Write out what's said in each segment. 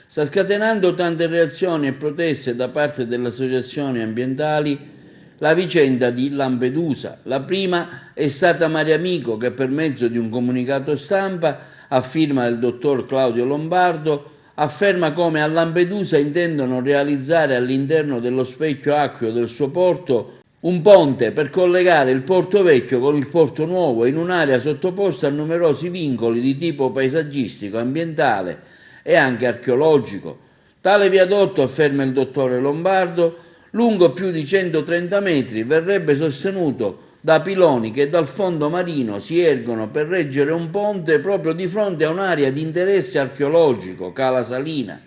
sta scatenando tante reazioni e proteste da parte delle associazioni ambientali la vicenda di Lampedusa. La prima è stata Mariamico che per mezzo di un comunicato stampa a firma del dottor Claudio Lombardo afferma come a Lampedusa intendono realizzare all'interno dello specchio acqueo del suo porto un ponte per collegare il Porto Vecchio con il Porto Nuovo in un'area sottoposta a numerosi vincoli di tipo paesaggistico, ambientale e anche archeologico. Tale viadotto, afferma il dottore Lombardo, lungo più di 130 metri, verrebbe sostenuto da piloni che dal fondo marino si ergono per reggere un ponte proprio di fronte a un'area di interesse archeologico, Cala Salina.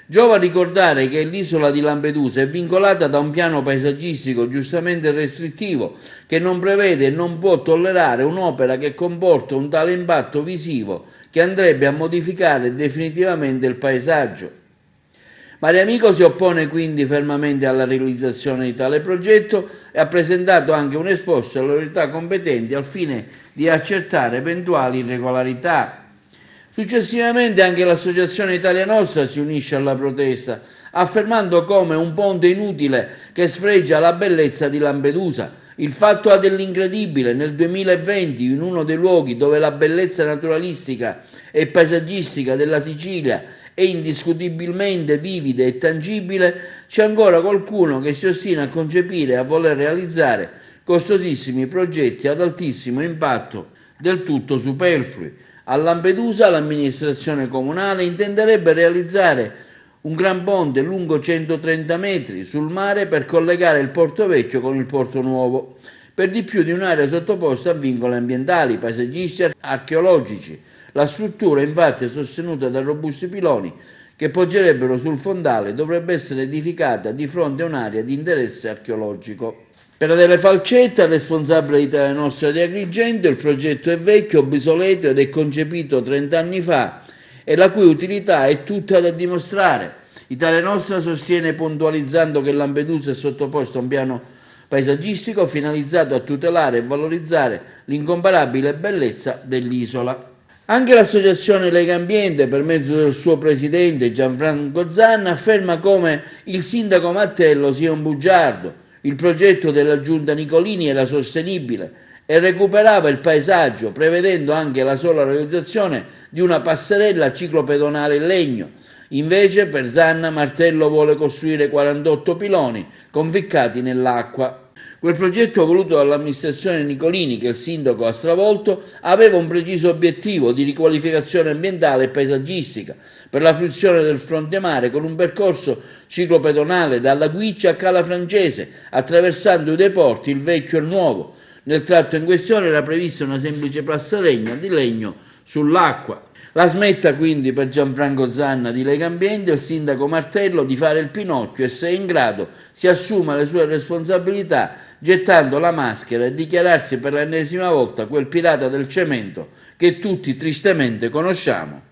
Giova ricordare che l'isola di Lampedusa è vincolata da un piano paesaggistico giustamente restrittivo che non prevede e non può tollerare un'opera che comporta un tale impatto visivo che andrebbe a modificare definitivamente il paesaggio. Mariamico si oppone quindi fermamente alla realizzazione di tale progetto e ha presentato anche un esposto alle autorità competenti al fine di accertare eventuali irregolarità. Successivamente anche l'Associazione Italia Nostra si unisce alla protesta, affermando come un ponte inutile che sfregia la bellezza di Lampedusa. Il fatto ha dell'incredibile: nel 2020, in uno dei luoghi dove la bellezza naturalistica e paesaggistica della Sicilia è indiscutibilmente vivida e tangibile, c'è ancora qualcuno che si ostina a concepire e a voler realizzare costosissimi progetti ad altissimo impatto del tutto superflui. A Lampedusa l'amministrazione comunale intenderebbe realizzare un gran ponte lungo 130 metri sul mare per collegare il Porto Vecchio con il Porto Nuovo, per di più di un'area sottoposta a vincoli ambientali, paesaggistici e archeologici. La struttura infatti è sostenuta da robusti piloni che poggerebbero sul fondale e dovrebbe essere edificata di fronte a un'area di interesse archeologico. Per Adele Falcetta, responsabile di Italia Nostra di Agrigento, il progetto è vecchio, obsoleto ed è concepito 30 anni fa e la cui utilità è tutta da dimostrare. Italia Nostra sostiene, puntualizzando, che Lampedusa è sottoposta a un piano paesaggistico finalizzato a tutelare e valorizzare l'incomparabile bellezza dell'isola. Anche l'associazione Lega Ambiente, per mezzo del suo presidente Gianfranco Zanna, afferma come il sindaco Mattello sia un bugiardo. Il progetto della giunta Nicolini era sostenibile e recuperava il paesaggio, prevedendo anche la sola realizzazione di una passerella ciclopedonale in legno. Invece, per Zanna, Martello vuole costruire 48 piloni conficcati nell'acqua. Quel progetto voluto dall'amministrazione Nicolini, che il sindaco ha stravolto, aveva un preciso obiettivo di riqualificazione ambientale e paesaggistica per la fruizione del fronte mare, con un percorso ciclopedonale dalla Guiccia a Cala Francese, attraversando i due porti, il vecchio e il nuovo. Nel tratto in questione era prevista una semplice passerella di legno sull'acqua. La smetta quindi per Gianfranco Zanna di Lega Ambiente, il sindaco Martello, di fare il Pinocchio e, se è in grado, si assuma le sue responsabilità gettando la maschera e dichiararsi per l'ennesima volta quel pirata del cemento che tutti tristemente conosciamo.